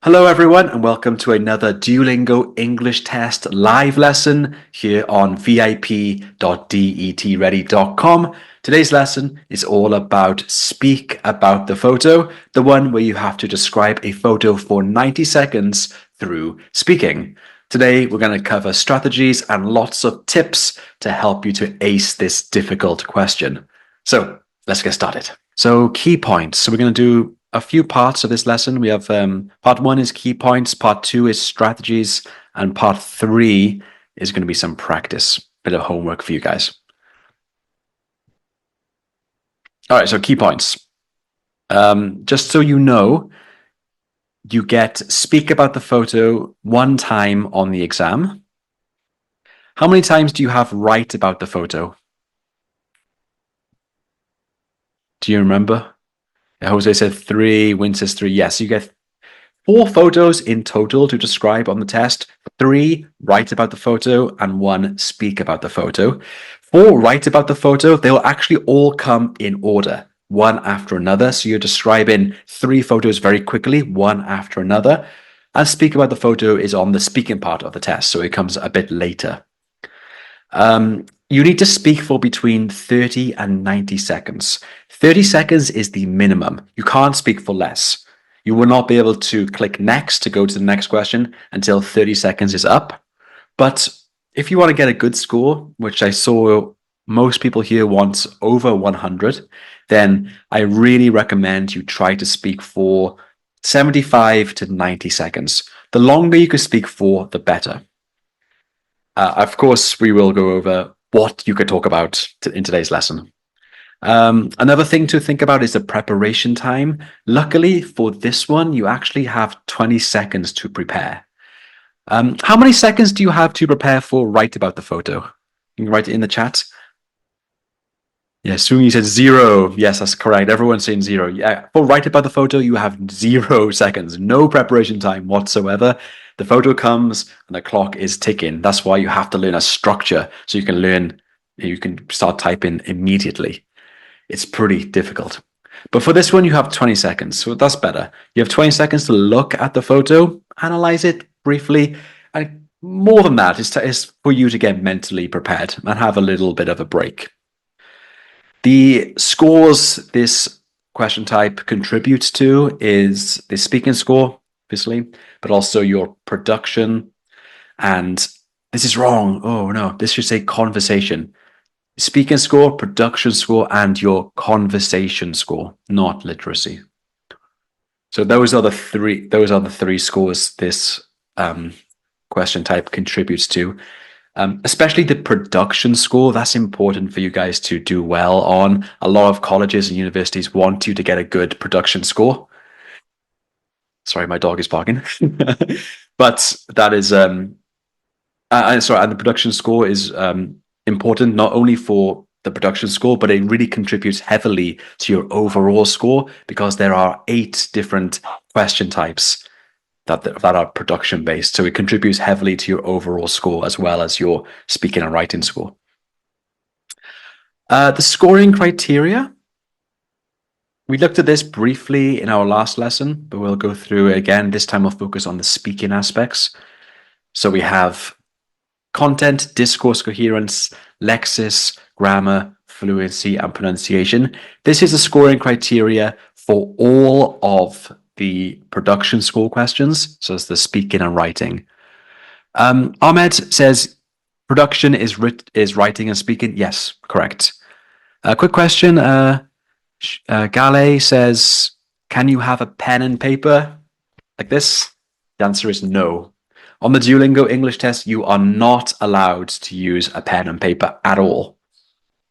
Hello everyone and welcome to another Duolingo English Test live lesson here on vip.detready.com. Today's lesson is all about speak about the photo, the one where you have to describe a photo for 90 seconds through speaking. Today we're going to cover strategies and lots of tips to help you to ace this difficult question. So let's get started. So key points. So we're going to do a few parts of this lesson. We have part 1 is key points, part 2 is strategies, and part 3 is going to be some practice, bit of homework for you guys. All right, so key points. Just so you know, you get speak about the photo 1 time on the exam. How many times do you have write about the photo? Do you remember? Jose said 3, Win says 3. Yes, you get 4 photos in total to describe on the test. 3 write about the photo and 1 speak about the photo. 4 write about the photo, they will actually all come in order, one after another. So you're describing 3 photos very quickly, one after another. And speak about the photo is on the speaking part of the test, so it comes a bit later. You need to speak for between 30 and 90 seconds. 30 seconds is the minimum. You can't speak for less. You will not be able to click next to go to the next question until 30 seconds is up. But if you want to get a good score, which I saw most people here want over 100, then I really recommend you try to speak for 75 to 90 seconds. The longer you can speak for, the better. Of course, we will go over what you could talk about in today's lesson. Another thing to think about is the preparation time. Luckily for this one, you actually have 20 seconds to prepare. How many seconds do you have to prepare for write about the photo? You can write it in the chat. Yeah, Sumi said 0. Yes, that's correct. Everyone's saying 0. Yeah, for write about the photo, you have 0 seconds. No preparation time whatsoever. The photo comes and the clock is ticking. That's why you have to learn a structure so you can start typing immediately. It's pretty difficult. But for this one, you have 20 seconds, so that's better. You have 20 seconds to look at the photo, analyze it briefly, and more than that is for you to get mentally prepared and have a little bit of a break. The scores this question type contributes to is the speaking score, obviously, but also your production. And this is wrong. Oh no, this should say conversation. Speaking score, production score, and your conversation score, not literacy. So those are the three scores this question type contributes to. Especially the production score, that's important for you guys to do well on. A lot of colleges and universities want you to get a good production score. Sorry, my dog is barking. But that is, and the production score is important not only for the production score, but it really contributes heavily to your overall score because there are 8 different question types that are production based. So it contributes heavily to your overall score as well as your speaking and writing score. The scoring criteria. We looked at this briefly in our last lesson, but we'll go through it again. This time we'll focus on the speaking aspects. So we have content, discourse coherence, lexis, grammar, fluency, and pronunciation. This is the scoring criteria for all of the production score questions. So it's the speaking and writing. Ahmed says production is writing and speaking. Yes, correct. Quick question. Gale says, can you have a pen and paper like this? The answer is no. On the Duolingo English test, you are not allowed to use a pen and paper at all.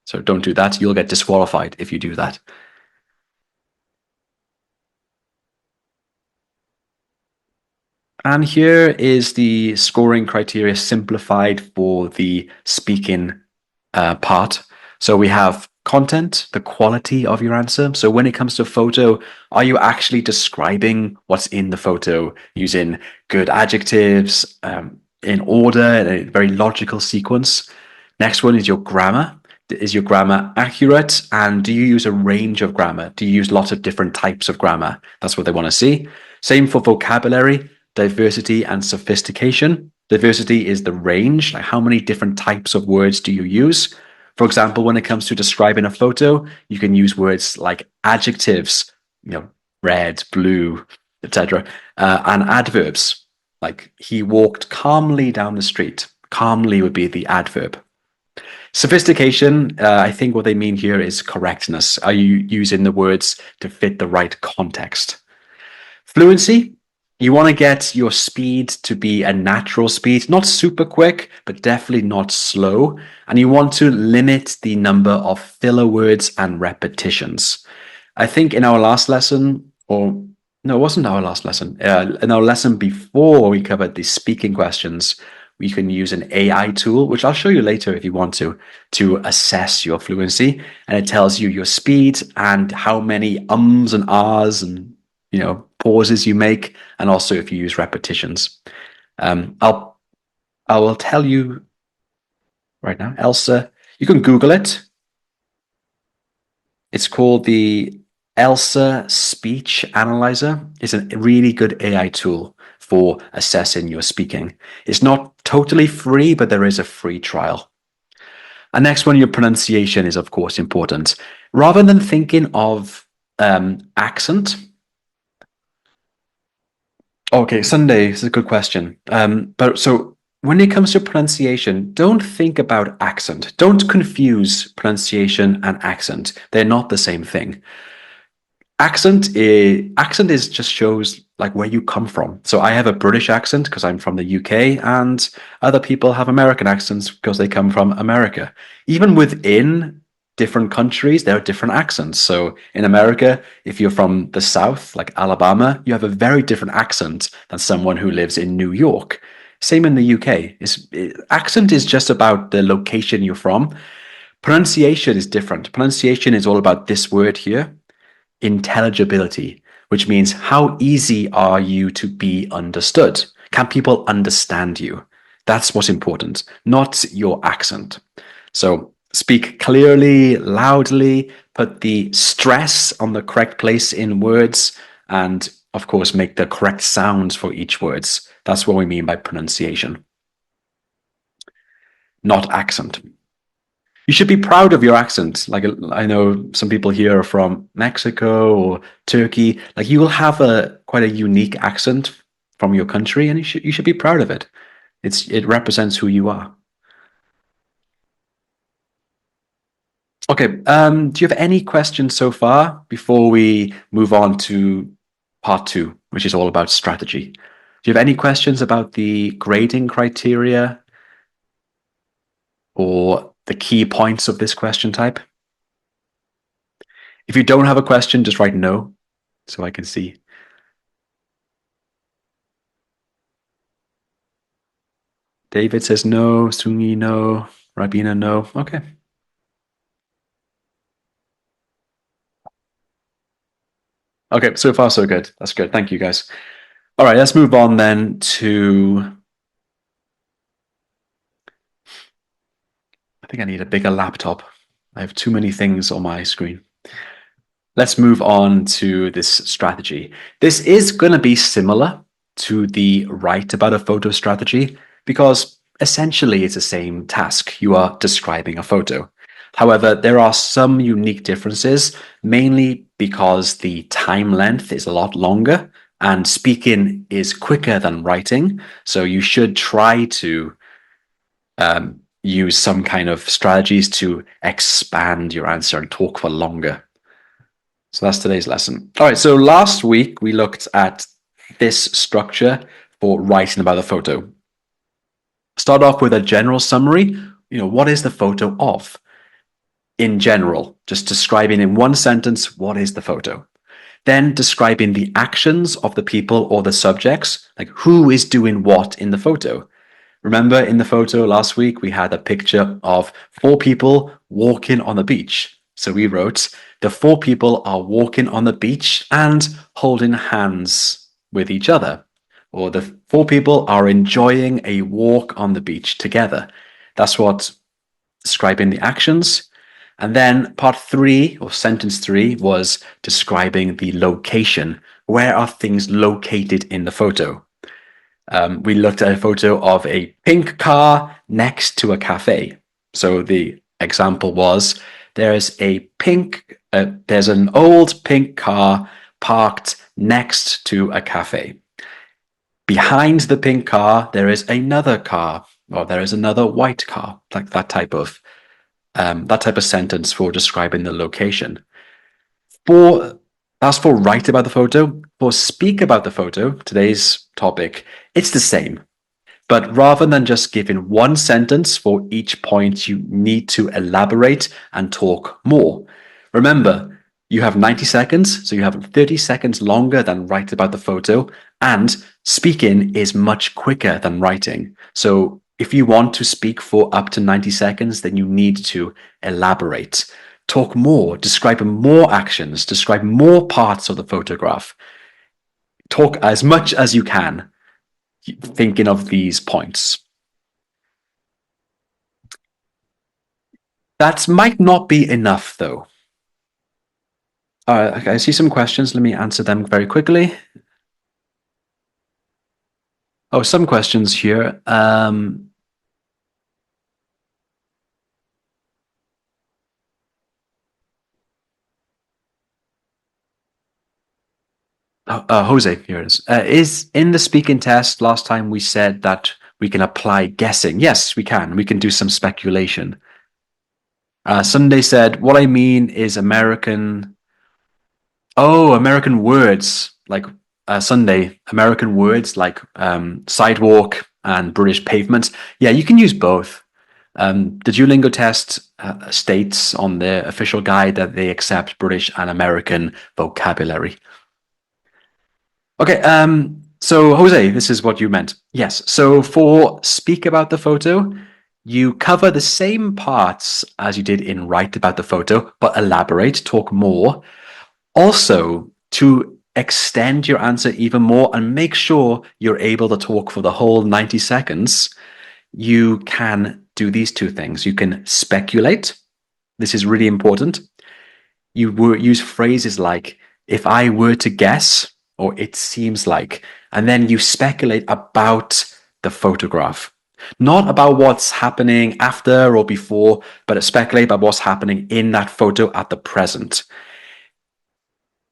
So don't do that. You'll get disqualified if you do that. And here is the scoring criteria simplified for the speaking part. So we have content, the quality of your answer. So when it comes to photo, are you actually describing what's in the photo using good adjectives in order, in a very logical sequence? Next one is your grammar. Is your grammar accurate? And do you use a range of grammar? Do you use lots of different types of grammar? That's what they want to see. Same for vocabulary, diversity, and sophistication. Diversity is the range, like how many different types of words do you use? For example, when it comes to describing a photo, you can use words like adjectives, red, blue, etc., and adverbs, like he walked calmly down the street. Calmly would be the adverb. Sophistication, I think what they mean here is correctness. Are you using the words to fit the right context? Fluency, you want to get your speed to be a natural speed, not super quick, but definitely not slow. And you want to limit the number of filler words and repetitions. I think in our last lesson, or no, it wasn't our last lesson. In our lesson before we covered the speaking questions, we can use an AI tool, which I'll show you later if you want to assess your fluency. And it tells you your speed and how many ums and ahs and pauses you make, and also if you use repetitions. I will tell you right now, Elsa. You can Google it. It's called the Elsa Speech Analyzer. It's a really good AI tool for assessing your speaking. It's not totally free, but there is a free trial. And next one, your pronunciation is, of course, important. Rather than thinking of accent. Okay, Sunday is a good question. But so when it comes to pronunciation, don't think about accent. Don't confuse pronunciation and accent. They're not the same thing. Accent is just shows like where you come from. So I have a British accent because I'm from the UK, and other people have American accents because they come from America. Even within different countries, there are different accents. So in America, if you're from the South, like Alabama, you have a very different accent than someone who lives in New York. Same in the UK. Accent is just about the location you're from. Pronunciation is different. Pronunciation is all about this word here, intelligibility, which means how easy are you to be understood? Can people understand you? That's what's important, not your accent. So speak clearly, loudly, put the stress on the correct place in words, and of course, make the correct sounds for each words. That's what we mean by pronunciation, not accent. You should be proud of your accent. Like I know some people here are from Mexico or Turkey. Like you will have quite a unique accent from your country, and you should be proud of it. It represents who you are. Okay. Do you have any questions so far before we move on to part 2, which is all about strategy? Do you have any questions about the grading criteria or the key points of this question type? If you don't have a question, just write no so I can see. David says no, Sungi no, Rabina no. Okay. Okay, so far so good. That's good. Thank you, guys. All right, let's move on then to... I think I need a bigger laptop. I have too many things on my screen. Let's move on to this strategy. This is going to be similar to the write about a photo strategy because essentially it's the same task. You are describing a photo. However, there are some unique differences, mainly because the time length is a lot longer and speaking is quicker than writing. So you should try to use some kind of strategies to expand your answer and talk for longer. So that's today's lesson. All right, so last week we looked at this structure for writing about a photo. Start off with a general summary. What is the photo of? In general, just describing in one sentence, what is the photo? Then describing the actions of the people or the subjects, like who is doing what in the photo. Remember in the photo last week, we had a picture of 4 people walking on the beach. So we wrote, the 4 people are walking on the beach and holding hands with each other. Or the 4 people are enjoying a walk on the beach together. That's what describing the actions. And then part 3 or sentence 3 was describing the location. where are things located in the photo? We looked at a photo of a pink car next to a cafe. So the example was there's an old pink car parked next to a cafe. Behind the pink car, there is another car, or there is another white car, like that type of sentence for describing the location. That's for write about the photo. For speak about the photo, today's topic, it's the same. But rather than just giving one sentence for each point, you need to elaborate and talk more. Remember, you have 90 seconds, so you have 30 seconds longer than write about the photo, and speaking is much quicker than writing. So if you want to speak for up to 90 seconds, then you need to elaborate. Talk more, describe more actions, describe more parts of the photograph. Talk as much as you can, thinking of these points. That might not be enough, though. Okay, I see some questions. Let me answer them very quickly. Oh, some questions here. Jose, here it is in the speaking test last time we said that we can apply guessing. Yes, we can. We can do some speculation. Sunday said, what I mean is American. Oh, American words like Sunday, American words like sidewalk and British pavement. Yeah, you can use both. The Duolingo test states on their official guide that they accept British and American vocabulary. Okay, so Jose, this is what you meant. Yes, so for speak about the photo, you cover the same parts as you did in write about the photo, but elaborate, talk more. Also, to extend your answer even more and make sure you're able to talk for the whole 90 seconds, you can do these two things. You can speculate. This is really important. You use phrases like, if I were to guess, or it seems like, and then you speculate about the photograph. Not about what's happening after or before, but speculate about what's happening in that photo at the present.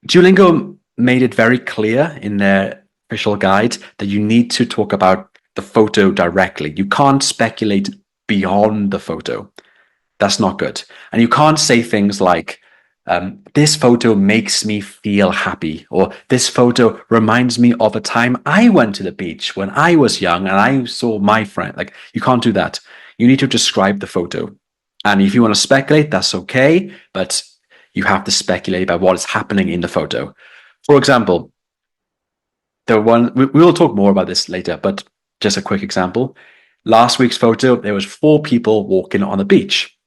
Duolingo made it very clear in their official guide that you need to talk about the photo directly. You can't speculate beyond the photo. That's not good. And you can't say things like, this photo makes me feel happy, or this photo reminds me of a time I went to the beach when I was young and I saw my friend. Like, you can't do that. You need to describe the photo. And if you want to speculate, that's okay, but you have to speculate about what is happening in the photo. For example, we will talk more about this later, but just a quick example. Last week's photo, there was 4 people walking on the beach.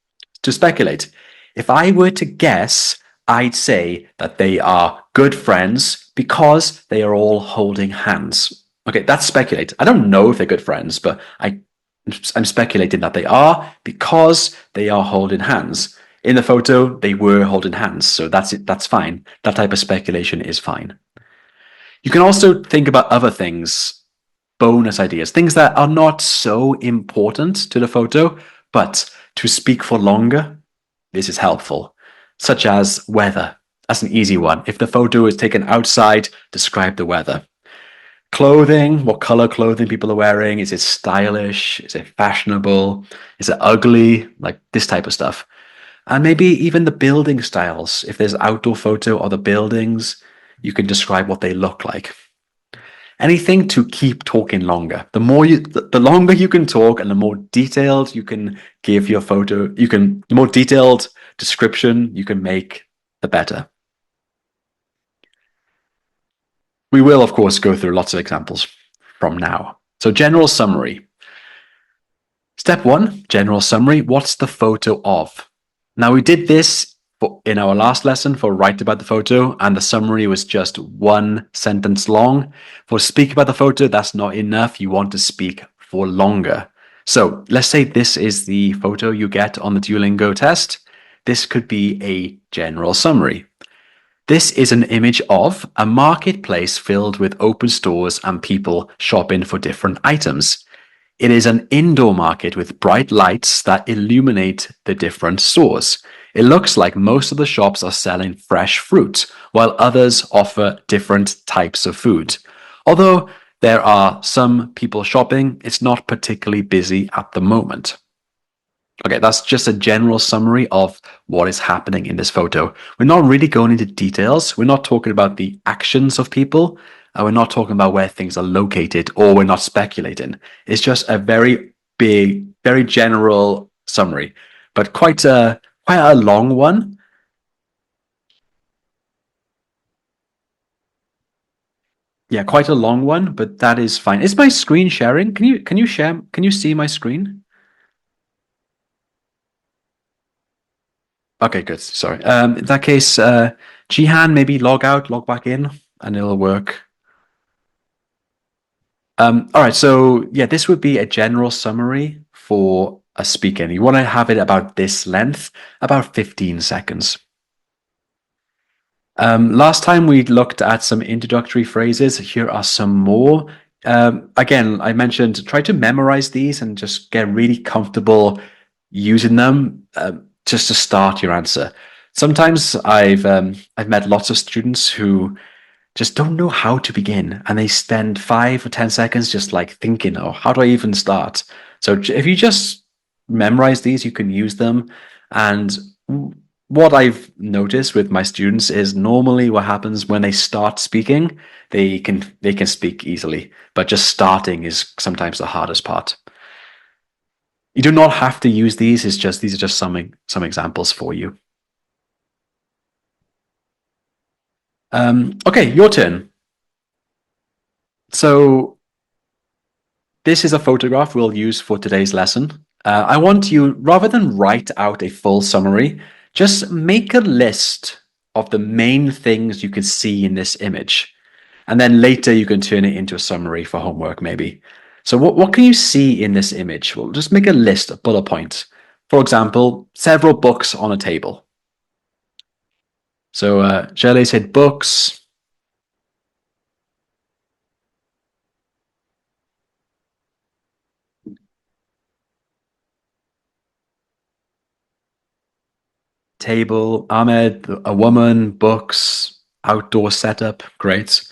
To speculate, if I were to guess, I'd say that they are good friends because they are all holding hands. Okay, that's speculate. I don't know if they're good friends, but I'm speculating that they are because they are holding hands. In the photo, they were holding hands, so that's it. That's fine. That type of speculation is fine. You can also think about other things, bonus ideas, things that are not so important to the photo, but to speak for longer, this is helpful, such as weather. That's an easy one. If the photo is taken outside, describe the weather. Clothing, what color clothing people are wearing. Is it stylish? Is it fashionable? Is it ugly? Like this type of stuff. And maybe even the building styles. If there's outdoor photo of the buildings, you can describe what they look like. Anything to keep talking longer. The longer you can talk and the more detailed you can give your photo, the more detailed description you can make, the better. We will, of course, go through lots of examples from now. So general summary. Step 1, general summary. What's the photo of? Now, we did this in our last lesson for write about the photo, and the summary was just 1 sentence long. For speak about the photo, that's not enough. You want to speak for longer. So let's say this is the photo you get on the Duolingo test. This could be a general summary. This is an image of a marketplace filled with open stores and people shopping for different items. It is an indoor market with bright lights that illuminate the different stores. It looks like most of the shops are selling fresh fruit, while others offer different types of food. Although there are some people shopping, it's not particularly busy at the moment. Okay, that's just a general summary of what is happening in this photo. We're not really going into details. We're not talking about the actions of people. We're not talking about where things are located, or we're not speculating. It's just a very big, very general summary, but quite a long one. Yeah, quite a long one, but that is fine. Is my screen sharing? Can you share? Can you see my screen? Okay, good. Sorry. In that case, Jihan, maybe log out, log back in, and it'll work. All right. So yeah, this would be a general summary for a speaker. You want to have it about this length, about 15 seconds. Last time we looked at some introductory phrases. Here are some more. Again, I mentioned try to memorize these and just get really comfortable using them just to start your answer. Sometimes I've met lots of students who just don't know how to begin, and they spend 5 or 10 seconds just like thinking, "Oh, how do I even start?" So if you just memorize these, you can use them. And what I've noticed with my students is normally what happens when they start speaking, they can speak easily, but just starting is sometimes the hardest part. You do not have to use these. It's just these are just some examples for you. Okay, your turn. So this is a photograph we'll use for today's lesson. I want you, rather than write out a full summary, just make a list of the main things you can see in this image. And then later you can turn it into a summary for homework, maybe. So what can you see in this image? Well, just make a list of bullet points. For example, several books on a table. So Shirley said books, table, Ahmed, a woman, books, outdoor setup. Great.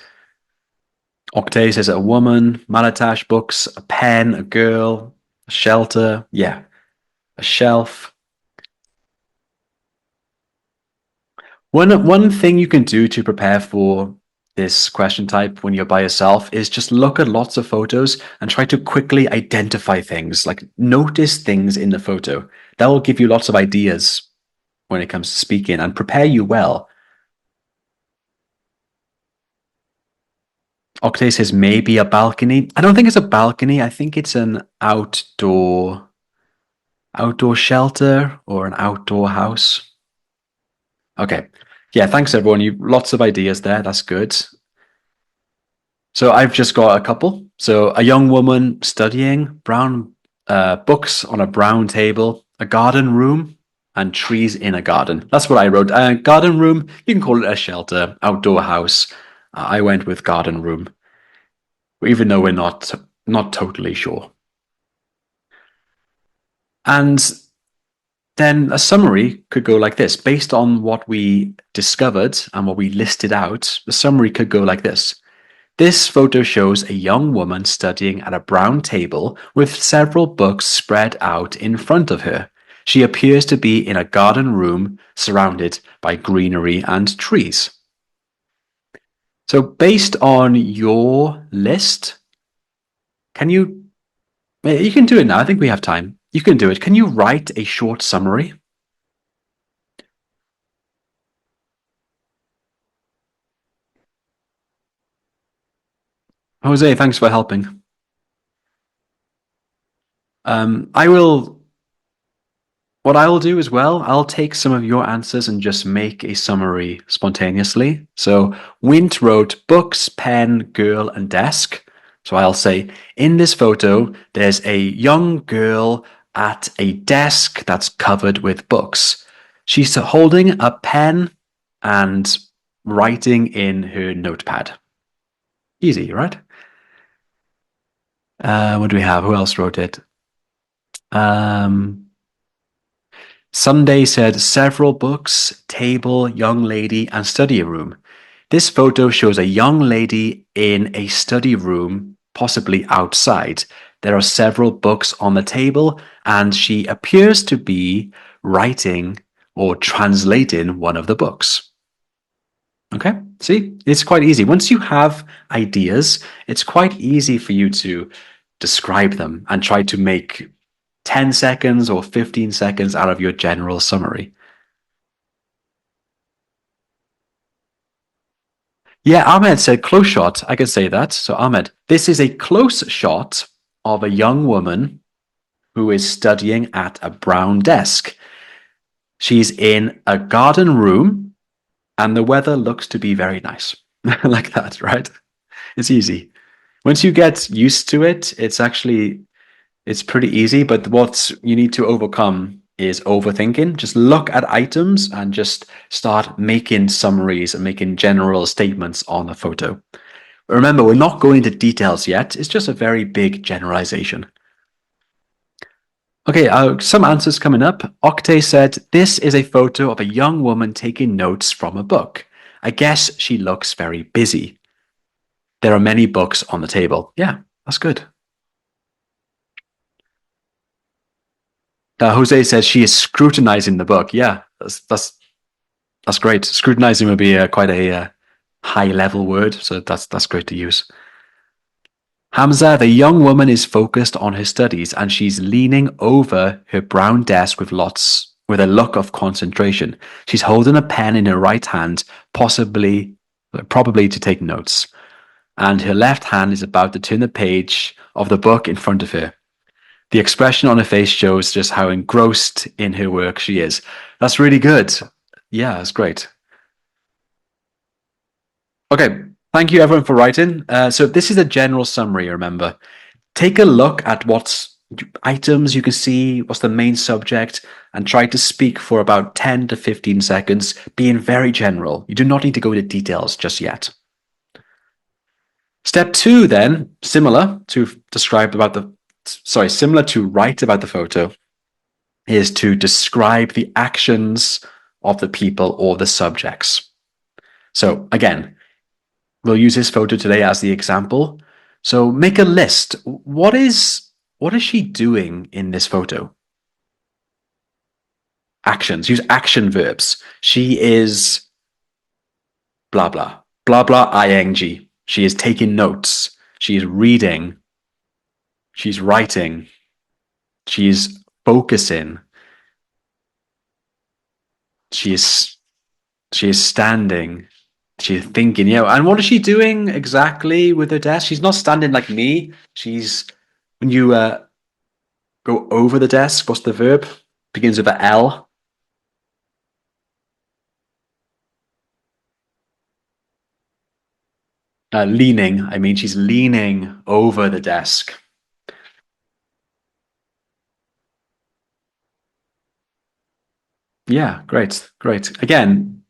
Octave says a woman, Malatash books, a pen, a girl, a shelter, yeah, a shelf. One thing you can do to prepare for this question type when you're by yourself is just look at lots of photos and try to quickly identify things, like notice things in the photo. That will give you lots of ideas when it comes to speaking and prepare you well. Octave says maybe a balcony. I don't think it's a balcony. I think it's an outdoor shelter or an outdoor house. Okay. Yeah, thanks everyone. You lots of ideas there. That's good. So I've just got a couple. So a young woman studying, brown books on a brown table, a garden room, and trees in a garden. That's what I wrote. Garden room, you can call it a shelter, outdoor house. I went with garden room, even though we're not totally sure. And then a summary could go like this. Based on what we discovered and what we listed out, the summary could go like this. This photo shows a young woman studying at a brown table with several books spread out in front of her. She appears to be in a garden room surrounded by greenery and trees. So based on your list, you can do it now. I think we have time. You can do it. Can you write a short summary? Jose, thanks for helping. I will. What I will do as well, I'll take some of your answers and just make a summary spontaneously. So Wint wrote books, pen, girl, and desk. So I'll say, in this photo, there's a young girl at a desk that's covered with books. She's holding a pen and writing in her notepad. Easy, right? What do we have? Who else wrote it? Um, Sunday said several books, table, young lady, and study room. This photo shows a young lady in a study room, possibly outside. There are several books on the table, and she appears to be writing or translating one of the books. Okay, see, it's quite easy. Once you have ideas, it's quite easy for you to describe them and try to make 10 seconds or 15 seconds out of your general summary. Yeah, Ahmed said close shot. I can say that. So, Ahmed, this is a close shot of a young woman who is studying at a brown desk. She's in a garden room and the weather looks to be very nice. Like that, right? It's easy. Once you get used to it, it's pretty easy, but what you need to overcome is overthinking. Just look at items and just start making summaries and making general statements on the photo. Remember, we're not going into details yet. It's just a very big generalization. Okay, some answers coming up. Octay said, this is a photo of a young woman taking notes from a book. I guess she looks very busy. There are many books on the table. Yeah, that's good. Jose says she is scrutinizing the book. Yeah, that's great. Scrutinizing would be quite a high level word, so that's great to use. Hamza, the young woman is focused on her studies and she's leaning over her brown desk with a look of concentration. She's holding a pen in her right hand, probably to take notes. And her left hand is about to turn the page of the book in front of her. The expression on her face shows just how engrossed in her work she is. That's really good. Yeah, that's great. Okay, thank you everyone for writing. So this is a general summary, remember. Take a look at what items you can see, what's the main subject, and try to speak for about 10 to 15 seconds, being very general. You do not need to go into details just yet. Step 2 then, similar to write about the photo, is to describe the actions of the people or the subjects. So again, we'll use this photo today as the example. So make a list. What is she doing in this photo? Actions. Use action verbs. She is blah blah. Blah blah ing. She is taking notes. She is reading. She's writing. She's focusing. She is standing. She's thinking, and what is she doing exactly with her desk? She's not standing like me. She's, when you go over the desk, what's the verb? Begins with a L. Leaning. I mean, she's leaning over the desk. Yeah, great. Again,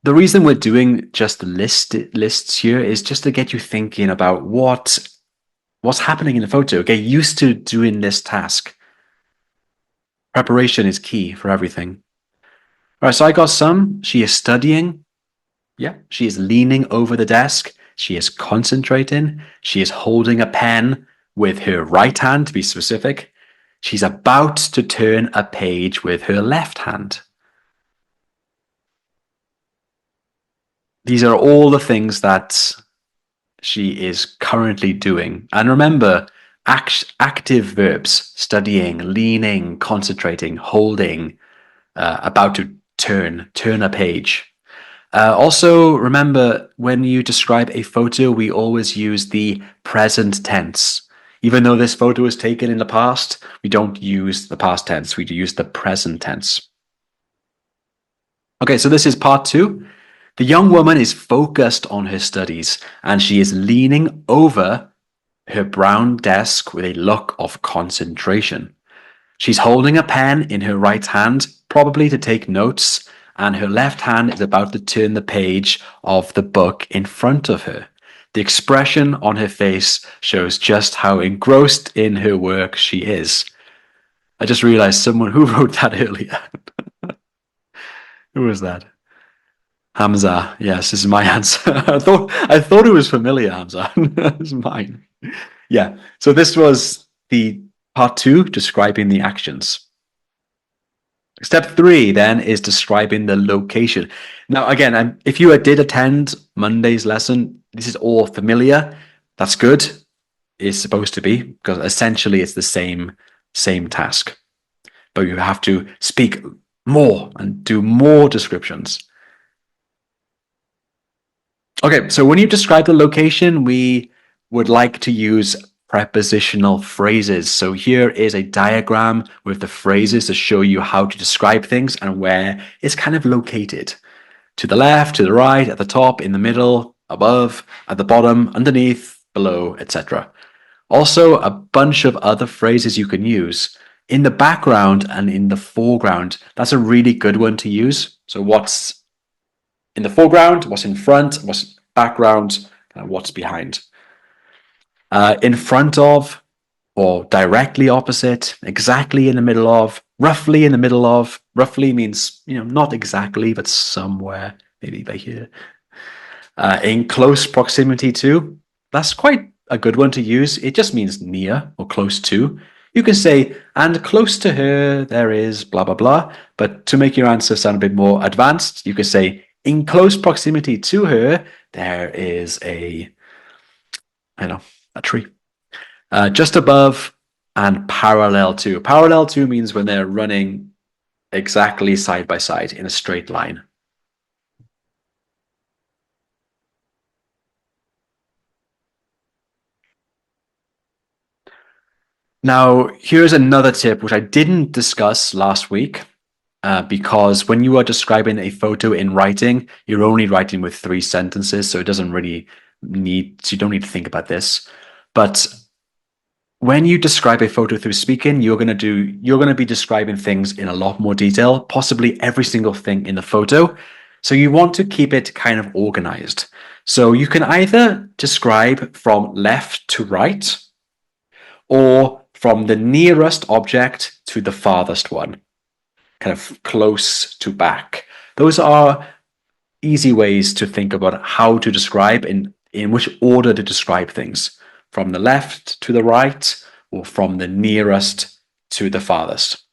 the reason we're doing just lists here is just to get you thinking about what's happening in the photo. Get used to doing this task. Preparation is key for everything. All right, so I got some. She is studying. Yeah, she is leaning over the desk. She is concentrating. She is holding a pen with her right hand, to be specific. She's about to turn a page with her left hand. These are all the things that she is currently doing. And remember, active verbs, studying, leaning, concentrating, holding, about to turn a page. Also, remember, when you describe a photo, we always use the present tense. Even though this photo was taken in the past, we don't use the past tense. We use the present tense. Okay, so this is part 2. The young woman is focused on her studies and she is leaning over her brown desk with a look of concentration. She's holding a pen in her right hand, probably to take notes, and her left hand is about to turn the page of the book in front of her. The expression on her face shows just how engrossed in her work she is. I just realized someone who wrote that earlier. Who was that? Hamza. Yes, this is my answer. I thought it was familiar, Hamza. It's mine. Yeah. So this was the part 2, describing the actions. Step 3 then is describing the location. Now, again, if you did attend Monday's lesson, this is all familiar. That's good. It's supposed to be, because essentially it's the same task. But you have to speak more and do more descriptions. Okay, so when you describe the location, we would like to use prepositional phrases. So here is a diagram with the phrases to show you how to describe things and where it's kind of located. To the left, to the right, at the top, in the middle, above, at the bottom, underneath, below, etc. Also, a bunch of other phrases you can use. In the background and in the foreground, that's a really good one to use. So what's in the foreground, what's in front, what's background, what's behind. In front of, or directly opposite, exactly in the middle of, roughly in the middle of. Roughly means, not exactly, but somewhere, maybe by here. In close proximity to, that's quite a good one to use. It just means near or close to. You can say, and close to her, there is blah, blah, blah. But to make your answer sound a bit more advanced, you can say, in close proximity to her, there is a tree. Just above and parallel to. Parallel to means when they're running exactly side by side in a straight line. Now, here's another tip which I didn't discuss last week, because when you are describing a photo in writing, you're only writing with 3 sentences, so it doesn't really you don't need to think about this. But when you describe a photo through speaking, you're going to be describing things in a lot more detail, possibly every single thing in the photo. So you want to keep it kind of organized. So you can either describe from left to right, or from the nearest object to the farthest one, kind of close to back. Those are easy ways to think about how to describe, in which order to describe things, from the left to the right, or from the nearest to the farthest.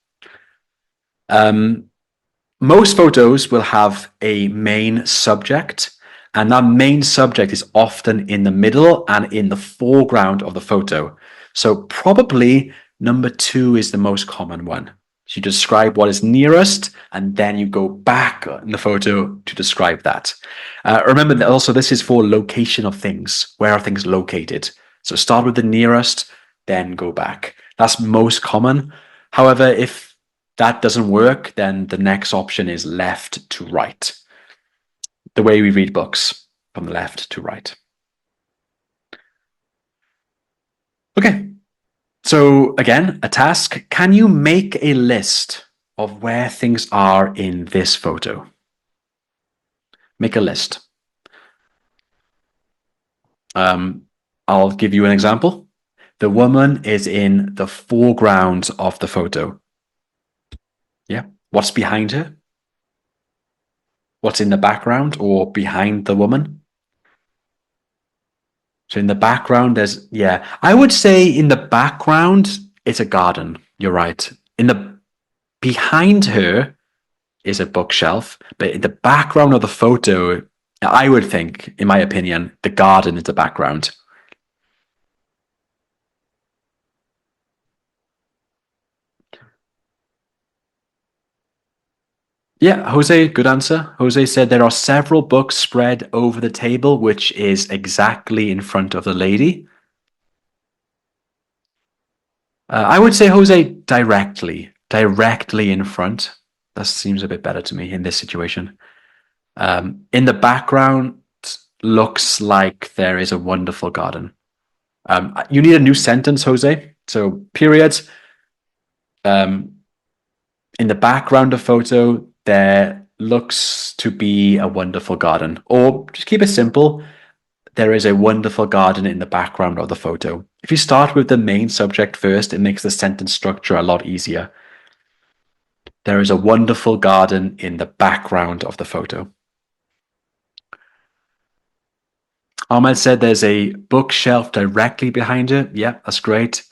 Most photos will have a main subject, and that main subject is often in the middle and in the foreground of the photo. So probably number 2 is the most common one. You describe what is nearest, and then you go back in the photo to describe that. Remember that also this is for location of things. Where are things located? So start with the nearest, then go back. That's most common. However, if that doesn't work, then the next option is left to right. The way we read books, from the left to right. Okay, so again, a task. Can you make a list of where things are in this photo? Make a list. I'll give you an example. The woman is in the foreground of the photo. Yeah. What's behind her? What's in the background or behind the woman? So in the background, I would say in the background, it's a garden. You're right. Behind her is a bookshelf, but in the background of the photo, I would think, in my opinion, the garden is the background. Yeah, Jose, good answer. Jose said there are several books spread over the table, which is exactly in front of the lady. I would say, Jose, directly in front. That seems a bit better to me in this situation. In the background, looks like there is a wonderful garden. You need a new sentence, Jose. So periods. In the background of photo, there looks to be a wonderful garden. Or just keep it simple. There is a wonderful garden in the background of the photo. If you start with the main subject first, it makes the sentence structure a lot easier. There is a wonderful garden in the background of the photo. Ahmed said there's a bookshelf directly behind her. Yeah, that's great.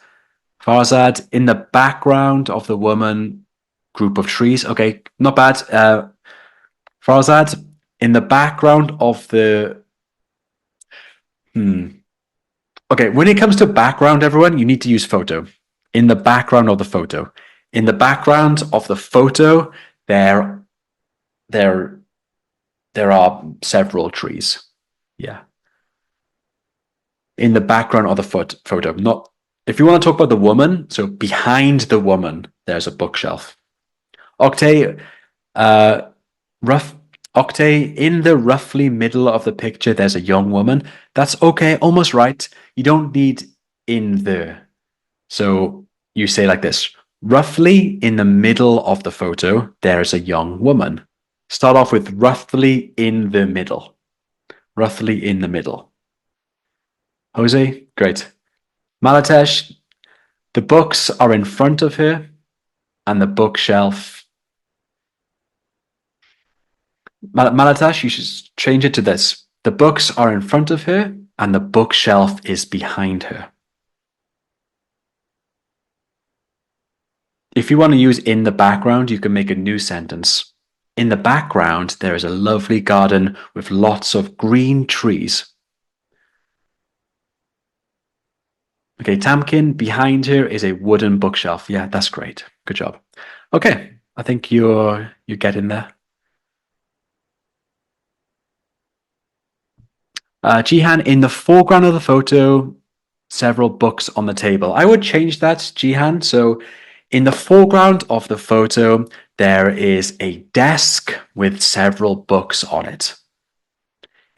Farzad, in the background of the woman, group of trees. Okay, not bad. Farzad, in the background of the... Okay, when it comes to background, everyone, you need to use photo. In the background of the photo. In the background of the photo, there are several trees. Yeah. In the background of the photo. Not if you want to talk about the woman, so behind the woman, there's a bookshelf. Octay, Octay, in the roughly middle of the picture, there's a young woman. That's okay, almost right. You don't need in the. So you say like this, roughly in the middle of the photo, there's a young woman. Start off with roughly in the middle. Roughly in the middle. Jose, great. Malatesh, the books are in front of her and the bookshelf. Malatash, you should change it to this. The books are in front of her and the bookshelf is behind her. If you want to use in the background, you can make a new sentence. In the background, there is a lovely garden with lots of green trees. Okay, Tamkin, behind her is a wooden bookshelf. Yeah, that's great. Good job. Okay, I think you're getting there. Jihan, in the foreground of the photo, several books on the table. I would change that, Jihan. So in the foreground of the photo, there is a desk with several books on it.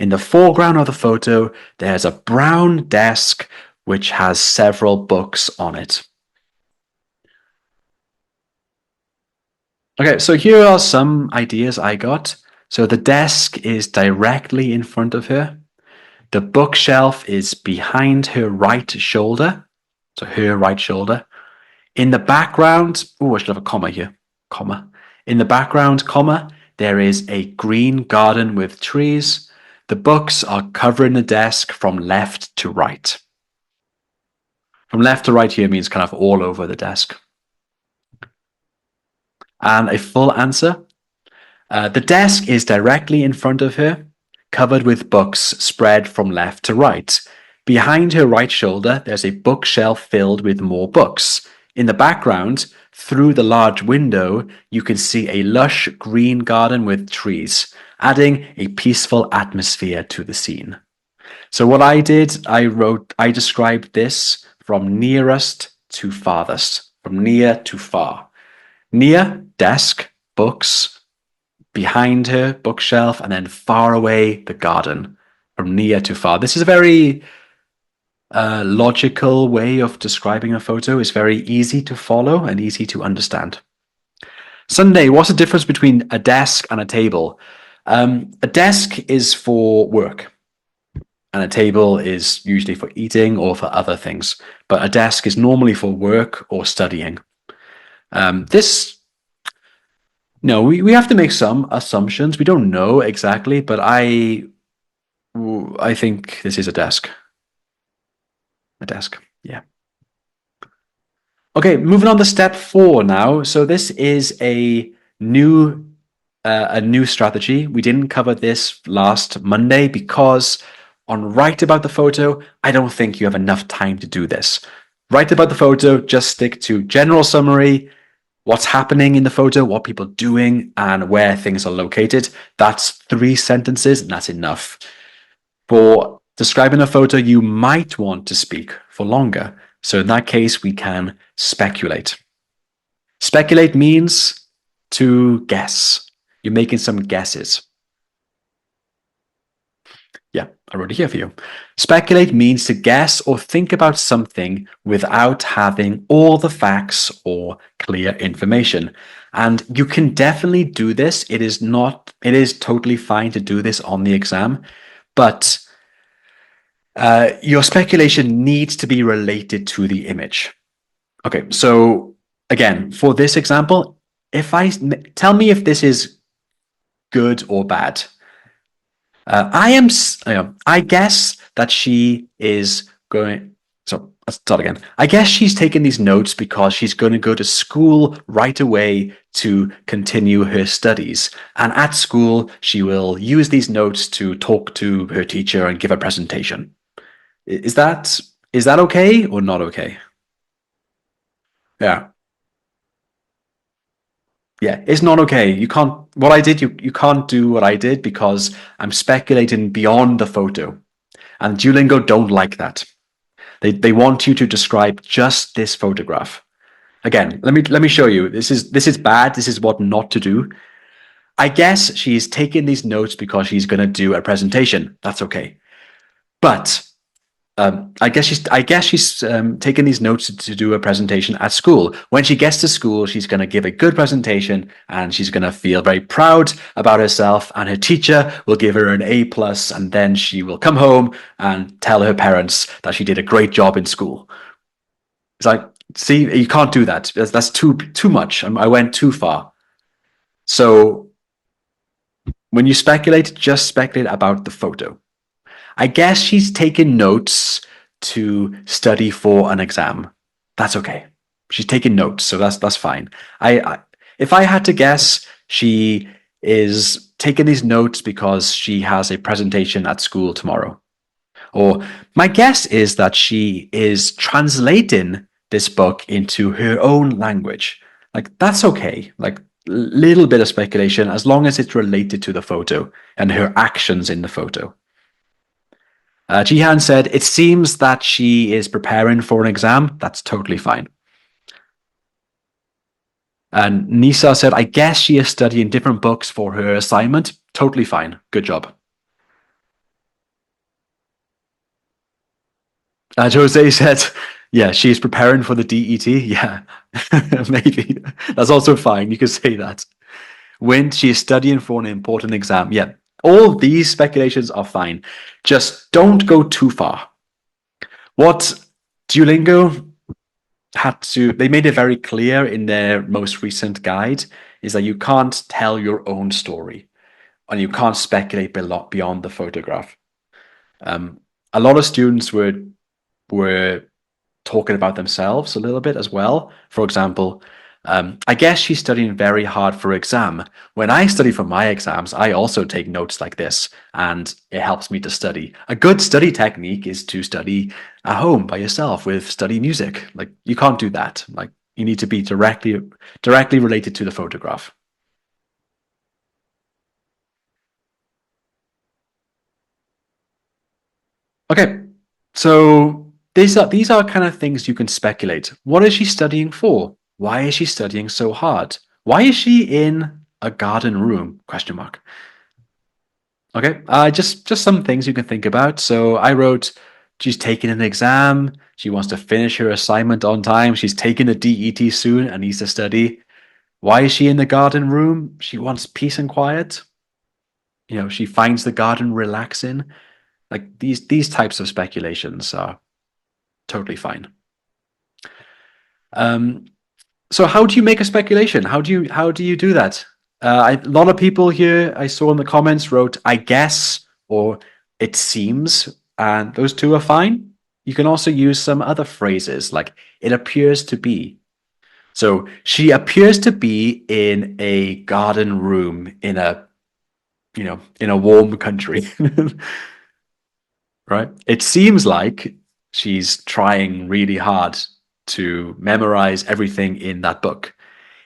In the foreground of the photo, there's a brown desk which has several books on it. Okay, so here are some ideas I got. So the desk is directly in front of her. The bookshelf is behind her right shoulder. So her right shoulder. In the background, oh, I should have a comma here. Comma. In the background, comma, there is a green garden with trees. The books are covering the desk from left to right. From left to right here means kind of all over the desk. And a full answer. The desk is directly in front of her, covered with books spread from left to right. Behind her right shoulder, there's a bookshelf filled with more books. In the background, through the large window, you can see a lush green garden with trees, adding a peaceful atmosphere to the scene. So what I did, I described this from nearest to farthest, from near to far. Near, desk, books, behind her, bookshelf, and then far away, the garden, from near to far. This is a very logical way of describing a photo. It's very easy to follow and easy to understand. Sunday, what's the difference between a desk and a table? A desk is for work, and a table is usually for eating or for other things. But a desk is normally for work or studying. No, we have to make some assumptions. We don't know exactly, but I think this is a desk. A desk, yeah. Okay, moving on to step 4 now. So this is a new strategy. We didn't cover this last Monday because on Write About the Photo, I don't think you have enough time to do this. Write about the photo, just stick to general summary, what's happening in the photo, what people are doing, and where things are located. That's 3 sentences, and that's enough. For describing a photo, you might want to speak for longer. So in that case, we can speculate. Speculate means to guess. You're making some guesses. Yeah, I wrote it here for you. Speculate means to guess or think about something without having all the facts or clear information. And you can definitely do this. It is totally fine to do this on the exam, but your speculation needs to be related to the image. Okay, so again, for this example, if I tell me if this is good or bad. I guess that she is going. So let's start again. I guess she's taking these notes because she's going to go to school right away to continue her studies. And at school, she will use these notes to talk to her teacher and give a presentation. Is that is that okay or not okay? Yeah. Yeah, it's not okay. You can't. What I did, you can't do what I did because I'm speculating beyond the photo. And Duolingo don't like that. They want you to describe just this photograph. Again, let me show you. This is bad. This is what not to do. I guess she's taking these notes because she's going to do a presentation. That's okay. But I guess she's taking these notes to do a presentation at school. When she gets to school, she's going to give a good presentation and she's going to feel very proud about herself. And her teacher will give her an A plus, and then she will come home and tell her parents that she did a great job in school. It's like, see, you can't do that. That's too much. I went too far. So when you speculate, just speculate about the photo. I guess she's taken notes to study for an exam. That's okay. She's taking notes, so that's fine. If I had to guess, she is taking these notes because she has a presentation at school tomorrow. Or my guess is that she is translating this book into her own language. Like that's okay. Like little bit of speculation as long as it's related to the photo and her actions in the photo. Jihan said, it seems that she is preparing for an exam. That's totally fine. And Nisa said, I guess she is studying different books for her assignment. Totally fine. Good job. Jose said, yeah, she's preparing for the DET. Yeah, maybe. That's also fine. You could say that. When she is studying for an important exam. Yeah, all these speculations are fine. Just don't go too far. What Duolingo they made it very clear in their most recent guide is that you can't tell your own story and you can't speculate beyond the photograph. A lot of students were talking about themselves a little bit as well. For example, I guess she's studying very hard for exam. When I study for my exams, I also take notes like this, and it helps me to study. A good study technique is to study at home by yourself with study music. Like you can't do that. Like you need to be directly related to the photograph. Okay, so these are kind of things you can speculate. What is she studying for? Why is she studying so hard? Why is she in a garden room? Question mark. Okay, just some things you can think about. So I wrote, she's taking an exam. She wants to finish her assignment on time. She's taking a DET soon and needs to study. Why is she in the garden room? She wants peace and quiet. She finds the garden relaxing. Like these types of speculations are totally fine. Um, so how do you make a speculation? How do you do that? A lot of people here I saw in the comments wrote "I guess" or "it seems," and those two are fine. You can also use some other phrases like "it appears to be." So she appears to be in a garden room in a warm country. Right? It seems like she's trying really hard to memorize everything in that book.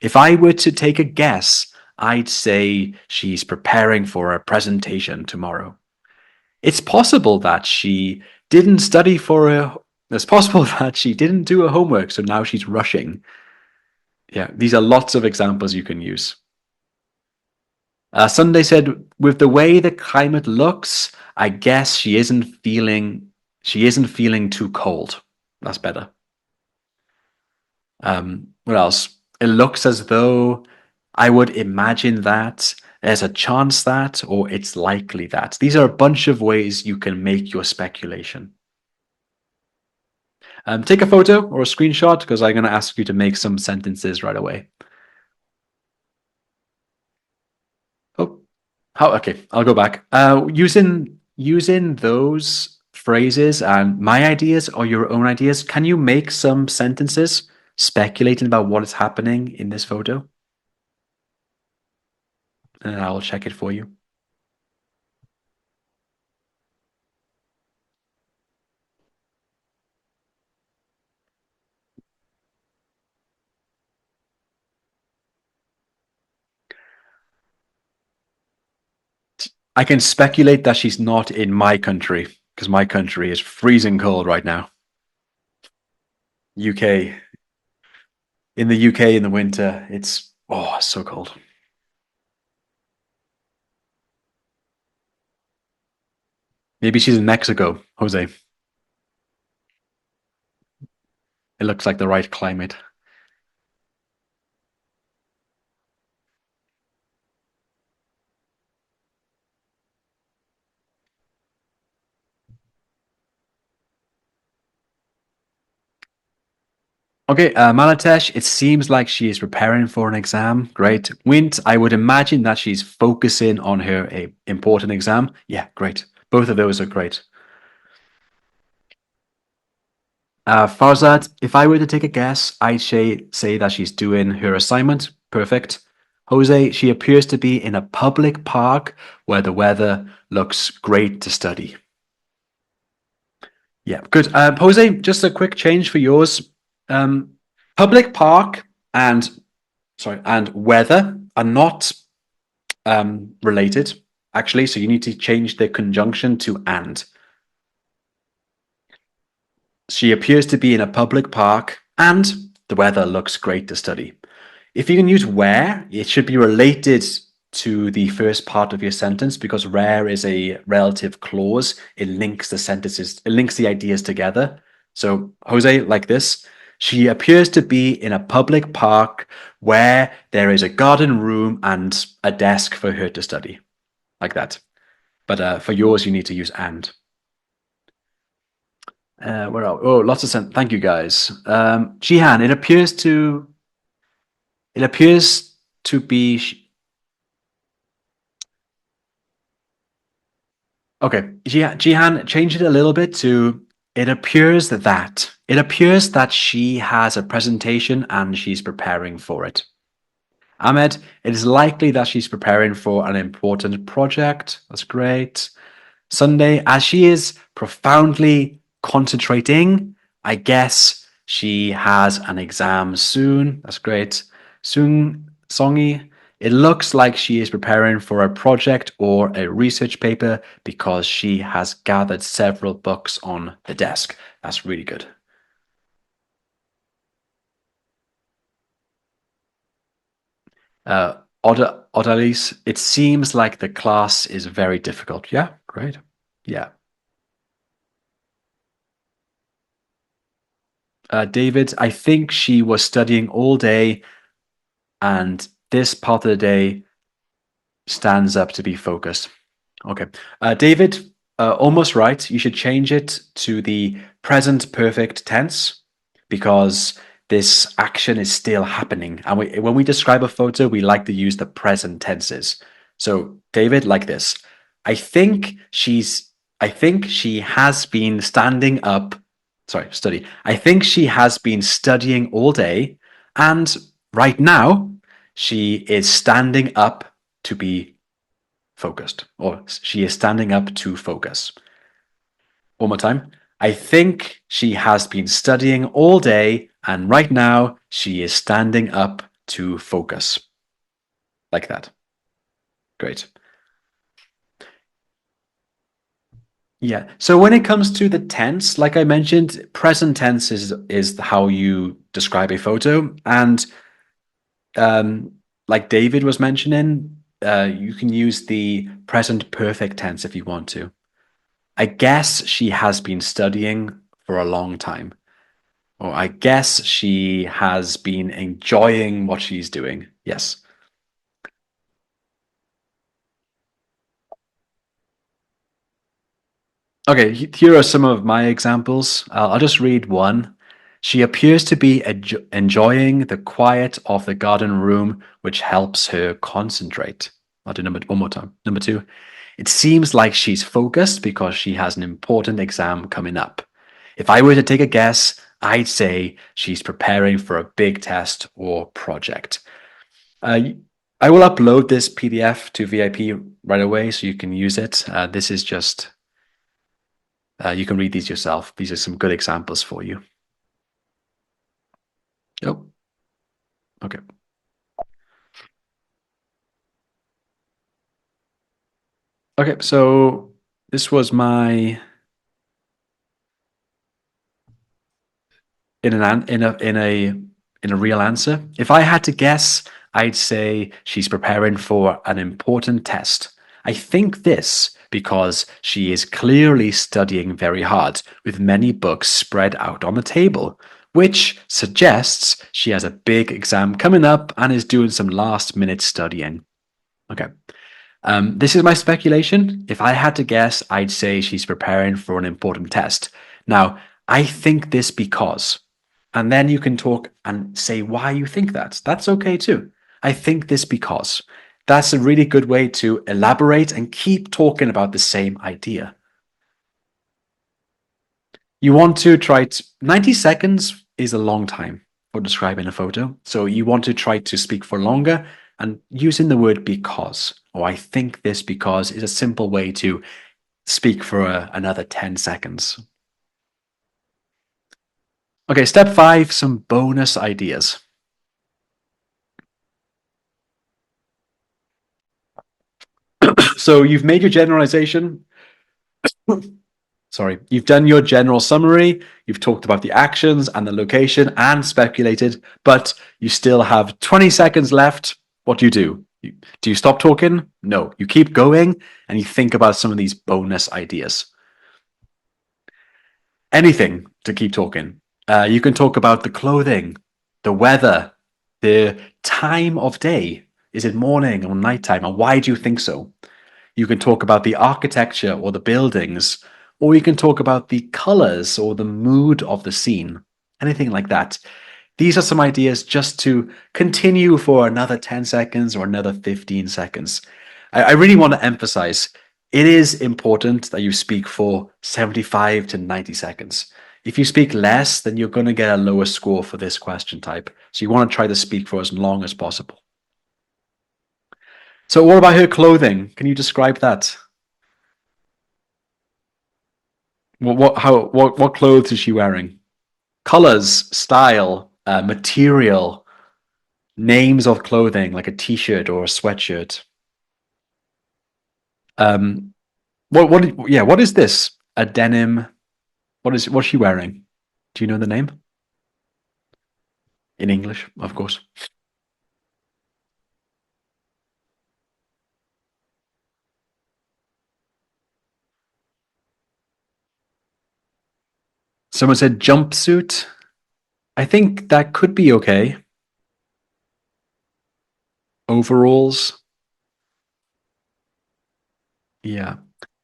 If I were to take a guess, I'd say she's preparing for a presentation tomorrow. It's possible that she didn't study for a. It's possible that she didn't do her homework, so now she's rushing. Yeah, these are lots of examples you can use. Sunday said, with the way the climate looks, I guess she isn't feeling too cold. That's better. What else? It looks as though I would imagine that, there's a chance that, or it's likely that. These are a bunch of ways you can make your speculation. Take a photo or a screenshot because I'm going to ask you to make some sentences right away. Oh, how? Okay, I'll go back. Using those phrases and my ideas or your own ideas, can you make some sentences speculating about what is happening in this photo? And I'll check it for you. I can speculate that she's not in my country because my country is freezing cold right now. UK. In the UK in the winter, it's so cold. Maybe she's in Mexico, Jose. It looks like the right climate. Okay, Malatesh, it seems like she is preparing for an exam. Great. Wint, I would imagine that she's focusing on her important exam. Yeah, great. Both of those are great. Farzad, if I were to take a guess, I'd say that she's doing her assignment. Perfect. Jose, she appears to be in a public park where the weather looks great to study. Yeah, good. Jose, just a quick change for yours. Public park and weather are not related, actually. So you need to change the conjunction to and. She appears to be in a public park and the weather looks great to study. If you can use where, it should be related to the first part of your sentence because where is a relative clause. It links the sentences, it links the ideas together. So, Jose, like this, she appears to be in a public park where there is a garden room and a desk for her to study, like that. But for yours, you need to use and. Where are we? Oh, lots of sense. Thank you, guys. Jihan, it appears to be okay. Jihan, change it a little bit to it appears that she has a presentation and she's preparing for it. Ahmed, it is likely that she's preparing for an important project. That's great. Sunday, as she is profoundly concentrating, I guess she has an exam soon. That's great. Soon, Songy, it looks like she is preparing for a project or a research paper because she has gathered several books on the desk. That's really good. Odalis, it seems like the class is very difficult. Yeah, great. Yeah. David, I think she was studying all day, and this part of the day stands up to be focused. Okay. David, almost right. You should change it to the present perfect tense because this action is still happening. And when we describe a photo, we like to use the present tenses. So, David, like this. I think she's I think she has been standing up. Sorry, study. I think she has been studying all day, and right now she is standing up to be focused, or she is standing up to focus. One more time. I think she has been studying all day, and right now she is standing up to focus. Like that. Great. Yeah. So when it comes to the tense, like I mentioned, present tense is how you describe a photo, and like David was mentioning, you can use the present perfect tense if you want to. I guess she has been studying for a long time. Or I guess she has been enjoying what she's doing. Yes. Okay, here are some of my examples. I'll just read one. She appears to be enjoying the quiet of the garden room, which helps her concentrate. I'll do number one more time. Number two, it seems like she's focused because she has an important exam coming up. If I were to take a guess, I'd say she's preparing for a big test or project. Uh, I will upload this PDF to VIP right away so you can use it. This is just you can read these yourself. These are some good examples for you. Oh, okay. Okay, so this was my in a real answer. If I had to guess, I'd say she's preparing for an important test. I think this because she is clearly studying very hard, with many books spread out on the table, which suggests she has a big exam coming up and is doing some last minute studying. Okay. This is my speculation. If I had to guess, I'd say she's preparing for an important test. Now, I think this because, and then you can talk and say why you think that. That's okay too. I think this because. That's a really good way to elaborate and keep talking about the same idea. You want to try 90 seconds is a long time for describing a photo. So you want to try to speak for longer and using the word because, or I think this because is a simple way to speak for another 10 seconds. Okay, step five, some bonus ideas. So you've made your generalization. Sorry, you've done your general summary, you've talked about the actions and the location and speculated, but you still have 20 seconds left. What do you do? Do you stop talking? No, you keep going and you think about some of these bonus ideas. Anything to keep talking. You can talk about the clothing, the weather, the time of day. Is it morning or nighttime? And why do you think so? You can talk about the architecture or the buildings, or you can talk about the colors or the mood of the scene, anything like that. These are some ideas just to continue for another 10 seconds or another 15 seconds. I really want to emphasize it is important that you speak for 75 to 90 seconds. If you speak less, then you're going to get a lower score for this question type. So you want to try to speak for as long as possible. So what about her clothing? Can you describe that? What clothes is she wearing? Colors, style, material, names of clothing, like a t-shirt or a sweatshirt. Um, yeah, what is this? A denim. What's she wearing? Do you know the name? In English, of course. Someone said jumpsuit. I think that could be okay. Overalls. Yeah.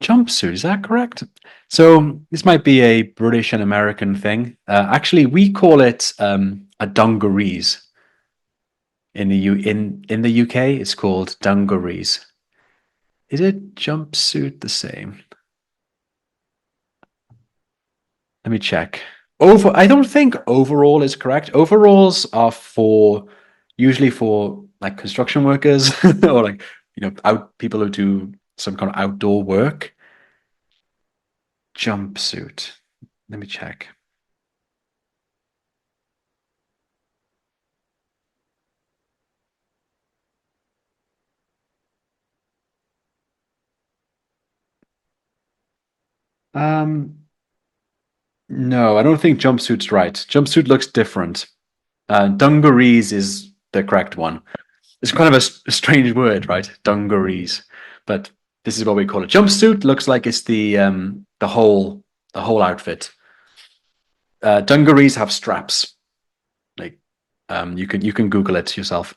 Jumpsuit, is that correct? So this might be a British and American thing. Actually, we call it a dungarees. In the UK, it's called dungarees. Is it jumpsuit the same? Let me check. I don't think overall is correct. Overalls are for usually for like construction workers or like out people who do some kind of outdoor work. Jumpsuit. Let me check. Um, no, I don't think jumpsuit's right. Jumpsuit looks different. Dungarees is the correct one. It's kind of a strange word, right? Dungarees, but This is what we call a jumpsuit. Looks like it's the whole outfit. Dungarees have straps. Like you can Google it yourself.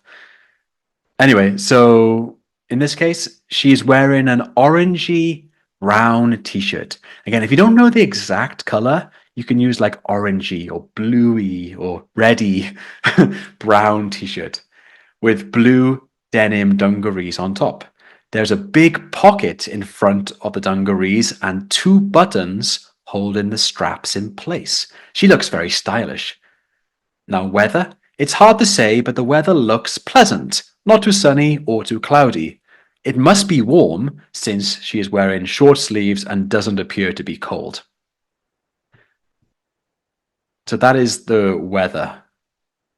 Anyway, so in this case, she's wearing an orangey brown t-shirt. Again, if you don't know the exact color, you can use like orangey or bluey or reddy brown t-shirt with blue denim dungarees on top. There's a big pocket in front of the dungarees and two buttons holding the straps in place. She looks very stylish. Now, weather? It's hard to say, but the weather looks pleasant, not too sunny or too cloudy. It must be warm since she is wearing short sleeves and doesn't appear to be cold. So that is the weather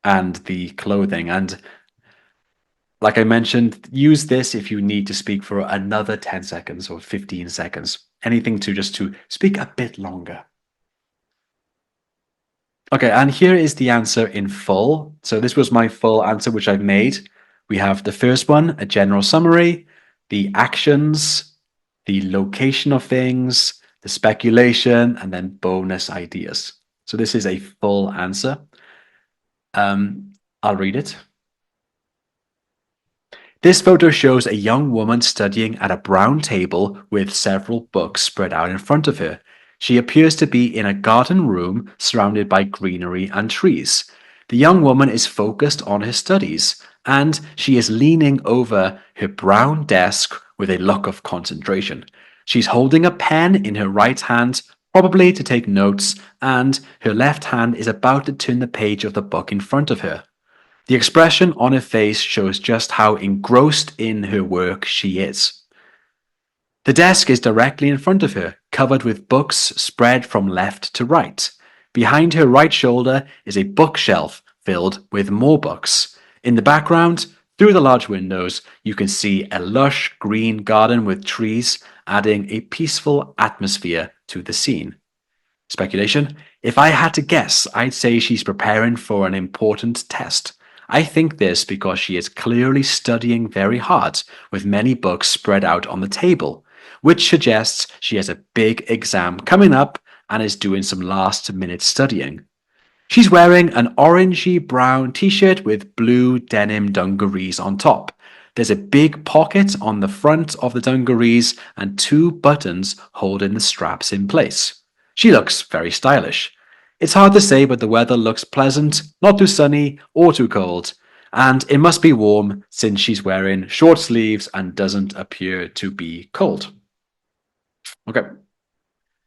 and the clothing. And like I mentioned, use this if you need to speak for another 10 seconds or 15 seconds. Anything to speak a bit longer. Okay, and here is the answer in full. So this was my full answer, which I've made. We have the first one, a general summary, the actions, the location of things, the speculation, and then bonus ideas. So this is a full answer. I'll read it. This photo shows a young woman studying at a brown table with several books spread out in front of her. She appears to be in a garden room surrounded by greenery and trees. The young woman is focused on her studies, and she is leaning over her brown desk with a look of concentration. She's holding a pen in her right hand, probably to take notes, and her left hand is about to turn the page of the book in front of her. The expression on her face shows just how engrossed in her work she is. The desk is directly in front of her, covered with books spread from left to right. Behind her right shoulder is a bookshelf filled with more books. In the background, through the large windows, you can see a lush green garden with trees, adding a peaceful atmosphere to the scene. Speculation. If I had to guess, I'd say she's preparing for an important test. I think this because she is clearly studying very hard, with many books spread out on the table, which suggests she has a big exam coming up and is doing some last-minute studying. She's wearing an orangey brown t-shirt with blue denim dungarees on top. There's a big pocket on the front of the dungarees and two buttons holding the straps in place. She looks very stylish. It's hard to say, but the weather looks pleasant, not too sunny or too cold. And it must be warm since she's wearing short sleeves and doesn't appear to be cold. Okay,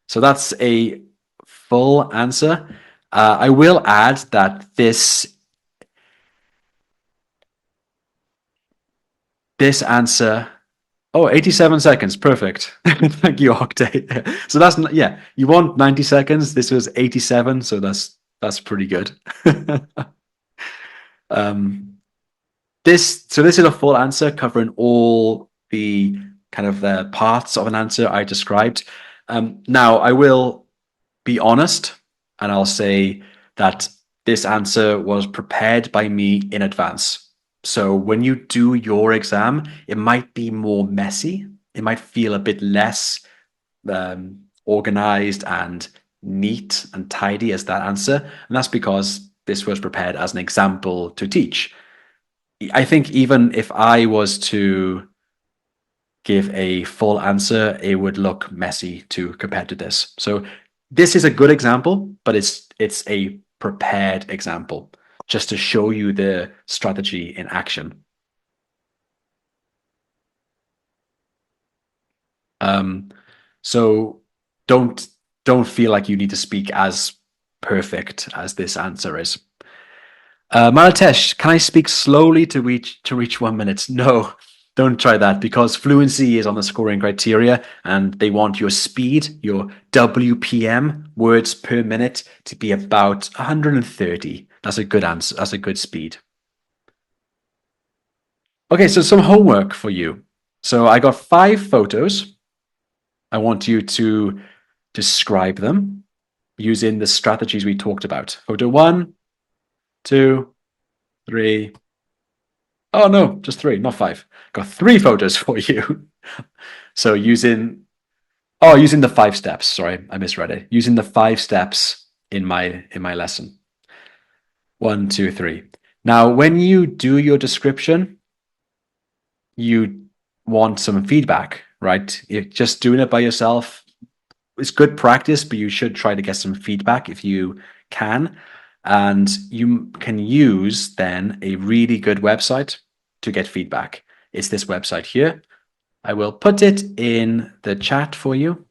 so that's a full answer. I will add that this answer. Oh, 87 seconds. Perfect. Thank you, Octave. So that's, yeah, you want 90 seconds. This was 87, so that's pretty good. This is a full answer covering all the kind of the parts of an answer I described. Now, I will be honest, and I'll say that this answer was prepared by me in advance. So when you do your exam, it might be more messy. It might feel a bit less organized and neat and tidy as that answer. And that's because this was prepared as an example to teach. I think even if I was to give a full answer, it would look messy too compared to this. So this is a good example, but it's a prepared example just to show you the strategy in action. So don't feel like you need to speak as perfect as this answer is. Malatesh, can I speak slowly to reach 1 minute? No, don't try that because fluency is on the scoring criteria and they want your speed, your WPM, words per minute, to be about 130. That's a good answer. That's a good speed. Okay, so some homework for you. So I got 5 photos. I want you to describe them using the strategies we talked about. Photo 1, 2, 3. Oh no, just 3, not 5. Got 3 photos for you. So using the 5 steps. Sorry, I misread it. Using the 5 steps in my lesson. 1, 2, 3. Now, when you do your description, you want some feedback, right? If just doing it by yourself, it's good practice, but you should try to get some feedback if you can. And you can use then a really good website to get feedback. It's this website here. I will put it in the chat for you.